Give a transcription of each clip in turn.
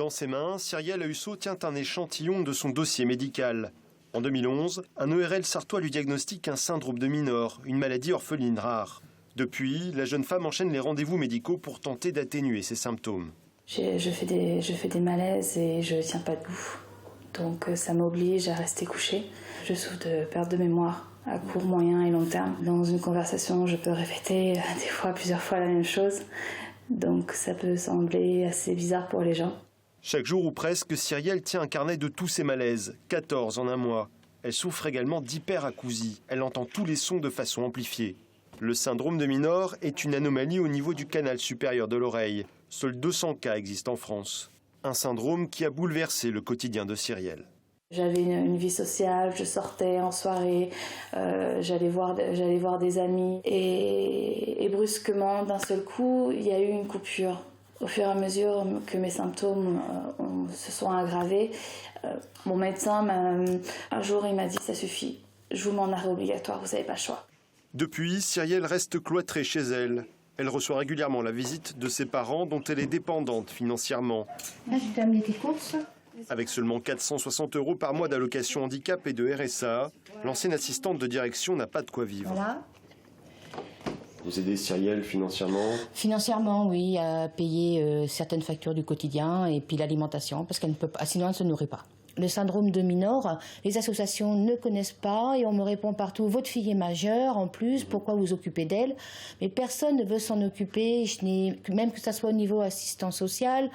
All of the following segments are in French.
Dans ses mains, Cyrielle Husso tient un échantillon de son dossier médical. En 2011, un ORL sartois lui diagnostique un syndrome de Minor, une maladie orpheline rare. Depuis, la jeune femme enchaîne les rendez-vous médicaux pour tenter d'atténuer ses symptômes. Je fais des malaises et je ne tiens pas debout. Donc ça m'oblige à rester couchée. Je souffre de perte de mémoire à court, moyen et long terme. Dans une conversation, je peux répéter des fois, plusieurs fois la même chose. Donc ça peut sembler assez bizarre pour les gens. Chaque jour ou presque, Cyrielle tient un carnet de tous ses malaises, 14 en un mois. Elle souffre également d'hyperacousie. Elle entend tous les sons de façon amplifiée. Le syndrome de Minor est une anomalie au niveau du canal supérieur de l'oreille. Seuls 200 cas existent en France. Un syndrome qui a bouleversé le quotidien de Cyrielle. J'avais une vie sociale, je sortais en soirée, j'allais voir des amis. Et brusquement, d'un seul coup, il y a eu une coupure. Au fur et à mesure que mes symptômes se sont aggravés, mon médecin, un jour, il m'a dit « ça suffit, je vous mets en arrêt obligatoire, vous n'avez pas le choix ». Depuis, Cyrielle reste cloîtrée chez elle. Elle reçoit régulièrement la visite de ses parents dont elle est dépendante financièrement. Là, je t'ai amené tes courses. Avec seulement 460 € par mois d'allocation handicap et de RSA, l'ancienne assistante de direction n'a pas de quoi vivre. Voilà. Vous aidez Cyrielle financièrement? Financièrement, oui, à payer certaines factures du quotidien et puis l'alimentation, parce qu'elle ne peut pas, sinon elle ne se nourrit pas. Le syndrome de Minor, les associations ne connaissent pas et on me répond partout « votre fille est majeure, en plus, pourquoi vous occupez d'elle ?» Mais personne ne veut s'en occuper, même que ce soit au niveau assistance sociale,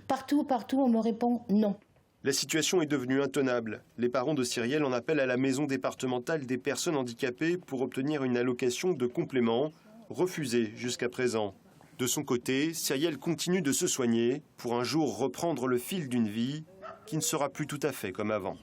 partout, on me répond « non ». La situation est devenue intenable. Les parents de Cyrielle en appellent à la maison départementale des personnes handicapées pour obtenir une allocation de complément, refusée jusqu'à présent. De son côté, Cyrielle continue de se soigner pour un jour reprendre le fil d'une vie qui ne sera plus tout à fait comme avant.